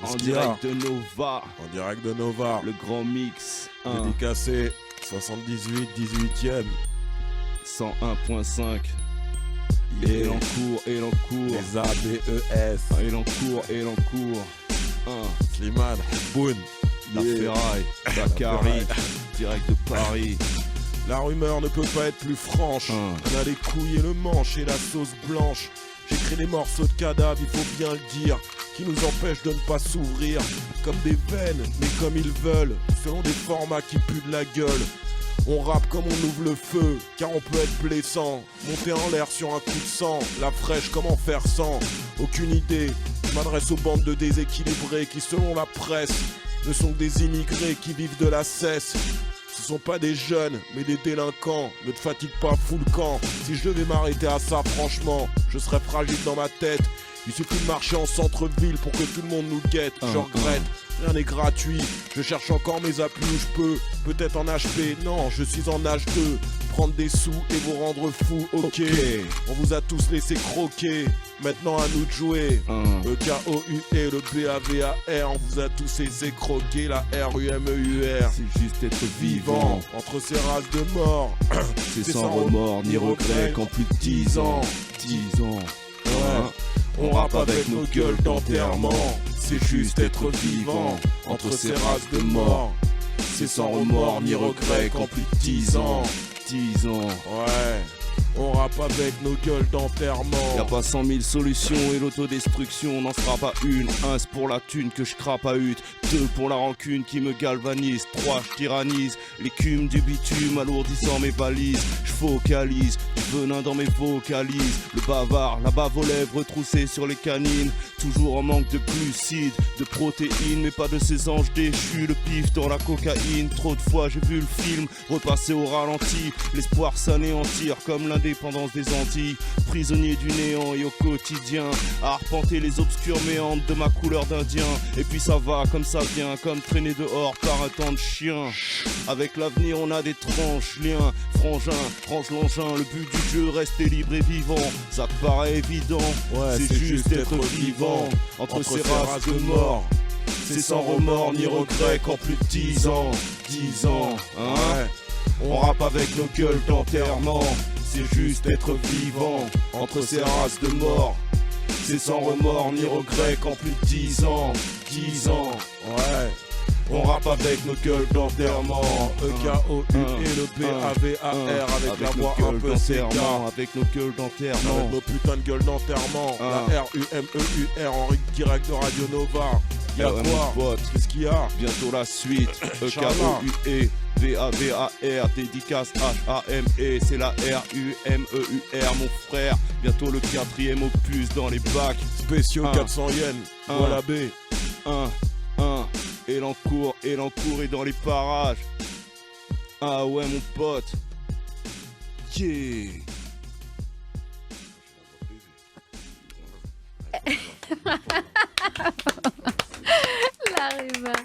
En direct de Nova. En direct de Nova. Le grand mix. Dédicacé 78, 18ème. 101.5. Et l'encours. Les ABES. Et l'encours. Slimane, Boone. La Ferraille. Bakary. Direct de Paris. La rumeur ne peut pas être plus franche. On a les couilles et le manche et la sauce blanche. J'écris des morceaux de cadavres, il faut bien le dire, qui nous empêchent de ne pas s'ouvrir comme des veines, mais comme ils veulent, selon des formats qui puent de la gueule. On rappe comme on ouvre le feu, car on peut être blessant. Monter en l'air sur un coup de sang, la fraîche, comment faire sans? Aucune idée, je m'adresse aux bandes de déséquilibrés qui, selon la presse, ne sont que des immigrés qui vivent de la cesse. Ce sont pas des jeunes, mais des délinquants. Ne te fatigue pas, fous le camp. Si je devais m'arrêter à ça, franchement, je serais fragile dans ma tête. Il suffit de marcher en centre-ville pour que tout le monde nous guette. Je regrette, rien n'est gratuit. Je cherche encore mes appuis où je peux. Peut-être en HP, non, je suis en H2. Prendre des sous et vous rendre fou, ok. On vous a tous laissé croquer. Maintenant à nous de jouer. Le K-O-U-E, le B-A-V-A-R. On vous a tous laissé croquer. La R-U-M-E-U-R. C'est juste être vivant. Entre ces races de morts. C'est sans remords ni regrets qu'en plus de 10 ans. 10 ans. Ouais. On rappe avec nos gueules d'enterrement. C'est juste être vivant. Entre ces races de morts. C'est sans remords ni regrets qu'en plus de 10 ans. 10 ans. Ouais. On rappe avec nos gueules d'enterrement. Y'a pas 100 000 solutions et l'autodestruction n'en sera pas une. 1 c'est pour la thune que je crape à hutte. 2 pour la rancune qui me galvanise. 3 je tyrannise l'écume du bitume alourdissant mes valises. Je focalise du venin dans mes vocalises. Le bavard, la bave aux lèvres retroussée sur les canines. Toujours en manque de glucides, de protéines, mais pas de ces anges déchus. Le pif dans la cocaïne. Trop de fois j'ai vu le film repasser au ralenti. L'espoir s'anéantir comme l'indépendance des Antilles. Prisonnier du néant et au quotidien, à arpenter les obscurs méandres de ma couleur d'Indien. Et puis ça va comme ça vient, comme traîner dehors par un temps de chien. Avec l'avenir on a des tranches, liens, frangin, range l'engin. Le but du jeu, rester libre et vivant. Ça te paraît évident, ouais, c'est juste être vivant. Entre ces races de morts. C'est sans remords ni regrets qu'en plus de 10 ans. 10 ans, hein ouais. On rappe avec nos gueules d'enterrement. C'est juste être vivant. Entre ces races de morts. C'est sans remords ni regrets qu'en plus de 10 ans. 10 ans, ouais. On rappe avec nos gueules d'enterrement. E-K-O-U et le B-A-V-A-R. Avec la voix un peu sécure. Avec nos gueules d'enterrement. Avec nos putains de gueules d'enterrement. La R-U-M-E-U-R en direct de Radio Nova. Y'a quoi? Qu'est-ce qu'il y a? Bientôt la suite. E-K-O-U-E V-A-V-A-R, dédicace H-A-M-E, c'est la R-U-M-E-U-R, mon frère. Bientôt le 4ème opus dans les bacs. Spéciaux 400 yens, voilà B. 1, et l'encours est dans les parages. Ah ouais mon pote. Yeah. La rumeur.